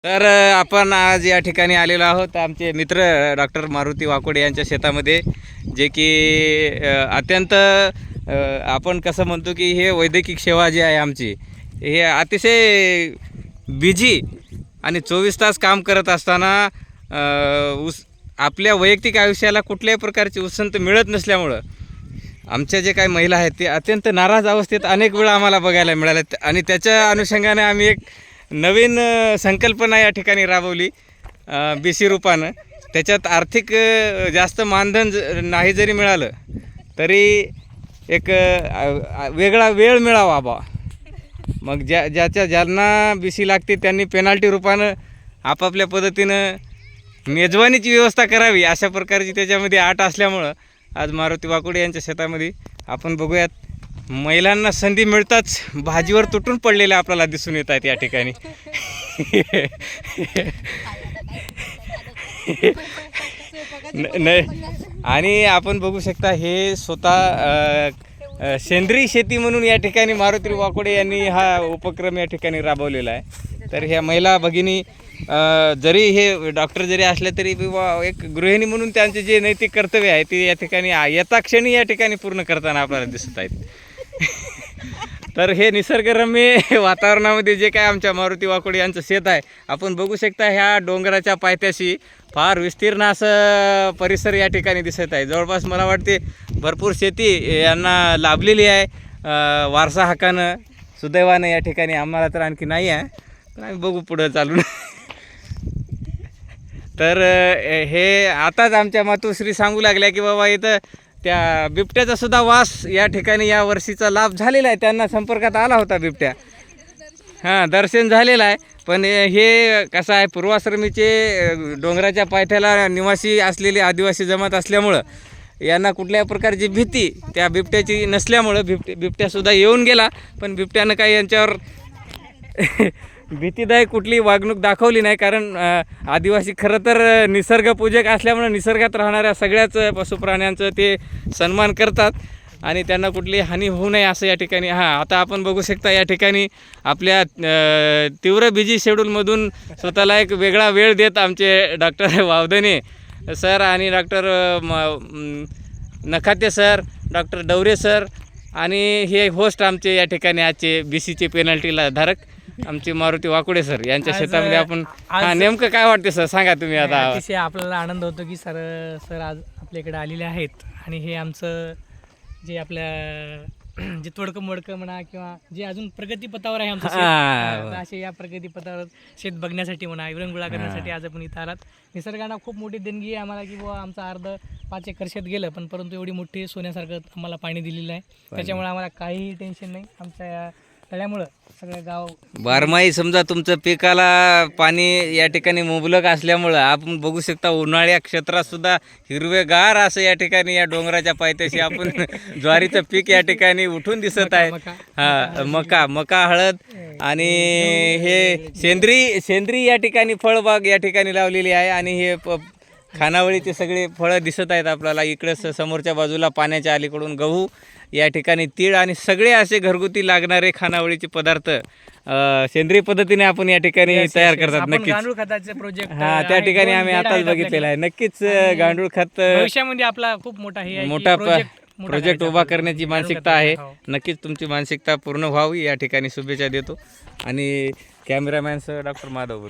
तर आपण आज या ठिकाणी आलेलो आहोत आमचे मित्र डॉक्टर मारुती वाकोडे यांच्या शेतामध्ये, जे की अत्यंत आपण कसं म्हणतो की हे वैद्यकीय सेवा जी आहे आमची, हे अतिशय बिझी आणि 24 तास काम करत असताना आपल्या वैयक्तिक आयुष्याला कुठल्याही प्रकारची उसंत मिळत नसल्यामुळं आमच्या जे काही महिला आहेत ते अत्यंत नाराज अवस्थेत अनेक वेळा आम्हाला बघायला मिळाल्या. आणि त्याच्या अनुषंगाने आम्ही एक नवीन संकल्पना या ठिकाणी राबवली BC रूपानं. त्याच्यात आर्थिक जास्त मानधन नाही जरी मिळालं तरी एक वेगळा वेळ मिळावा बा. मग ज्यांना BC लागते त्यांनी पेनाल्टी रूपानं आपापल्या पद्धतीनं मेजवानीची व्यवस्था करावी, अशा प्रकारची त्याच्यामध्ये अट असल्यामुळं आज मारुती वाकोडे यांच्या शेतामध्ये आपण बघूयात. महिलांना संधी मिळताच भाजीवर तुटून पडलेल्या आपल्याला दिसून येत आहेत या ठिकाणी. नाही, आणि आपण बघू शकता हे स्वतः सेंद्रिय शेती म्हणून या ठिकाणी मारुती वाकोडे यांनी हा उपक्रम या ठिकाणी राबवलेला आहे. तर ह्या महिला भगिनी जरी हे डॉक्टर जरी असले तरी एक गृहिणी म्हणून त्यांचे जे नैतिक कर्तव्य आहे ते या ठिकाणी यथाक्षणी या ठिकाणी पूर्ण करताना आपल्याला दिसत आहेत. तर हे निसर्गरम्य वातावरणामध्ये जे काय आमच्या मारुती वाकोडे यांचं शेत आहे, आपण बघू शकता ह्या डोंगराच्या पायथ्याशी फार विस्तीर्ण असं परिसर या ठिकाणी दिसत आहे. जवळपास मला वाटते भरपूर शेती यांना लाभलेली आहे वारसा हक्कानं. सुदैवानं या ठिकाणी आम्हाला तर आणखी नाही आहे, पण आम्ही बघू पुढं चालून. तर हे आताच आमच्या मातोश्री सांगू लागल्या की बाबा इथं त्या बिबट्याचा सुद्धा वास या ठिकाणी या वर्षीचा लाभ झालेला आहे. त्यांना संपर्कात आला होता बिबट्या, हां, दर्शन झालेलं आहे. पण हे कसं आहे, पूर्वाश्रमीचे डोंगराच्या पायथ्याला निवासी असलेले आदिवासी जमात असल्यामुळं यांना कुठल्याही प्रकारची भीती त्या बिबट्याची नसल्यामुळं बिबट्यासुद्धा येऊन गेला. पण बिबट्यानं काही यांच्यावर भीतीदायक कुठली वागणूक दाखवली नाही, कारण आदिवासी खरं तर निसर्गपूजक असल्यामुळं निसर्गात राहणाऱ्या सगळ्याच पशुप्राण्यांचं ते सन्मान करतात आणि त्यांना कुठली हानी होऊ नये असं या ठिकाणी. आता आपण बघू शकता या ठिकाणी आपल्या तीव्र बिझी शेड्यूलमधून स्वतःला एक वेगळा वेळ देत आमचे डॉक्टर वावदने सर आणि doctor Nakhate sir, doctor Daware sir आणि हे होस्ट आमचे या ठिकाणी आजचे BCचे पेनल्टीला धारक आमचे मारुती वाकोडे सर यांच्या शेतामध्ये आपण नेमकं काय वाटते सर, सांगा तुम्ही. आता अतिशय आपल्याला आनंद होतो की सर आज आपल्याकडे आलेले आहेत आणि हे आमचं जे आपल्या जे तोडकं मोडकं म्हणा किंवा जे अजून प्रगतीपथावर आहे आमचं शेत, असे या प्रगतीपथावर शेत बघण्यासाठी म्हणा, विरंगुळा करण्यासाठी आज आपण इथं आलात. निसर्गानं खूप मोठी देणगी आहे आम्हाला की बुवा आमचं अर्ध 5 एकर शेत गेलं, पण परंतु एवढी मोठी सोन्यासारखं आम्हाला पाणी दिलेलं आहे. त्याच्यामुळे आम्हाला काहीही टेन्शन नाही. आमच्या या तळ्यामुळं सगळं गाव बारमाही समजा तुमचं पिकाला पाणी या ठिकाणी मुबलक असल्यामुळं आपण बघू शकता उन्हाळ्या क्षेत्रात सुद्धा हिरवेगार असं या ठिकाणी या डोंगराच्या पायथ्याशी आपण ज्वारीचं पीक या ठिकाणी उठून दिसत आहे. मका हळद आणि हे सेंद्रिय या ठिकाणी फळबाग या ठिकाणी लावलेली आहे. आणि हे खानावळीचे सगळे फळं दिसत आहेत आपल्याला. इकडं समोरच्या बाजूला पाण्याच्या अलीकडून गहू, या ठिकाणी तीळ आणि सगळे असे घरगुती लागणारे खानावळीचे पदार्थ सेंद्रिय पद्धतीने आपण या ठिकाणी तयार करतात. नक्कीच गांडूळ खताचे प्रोजेक्ट त्या ठिकाणी आम्ही आताच बघितलेला आहे. नक्कीच गांडूळ खत भविष्यामध्ये आपला खूप मोठा प्रोजेक्ट उभा करण्याची मानसिकता आहे. नक्कीच तुमची मानसिकता पूर्ण व्हावी या ठिकाणी शुभेच्छा देतो. आणि कॅमेरामॅन सर डॉक्टर माधव.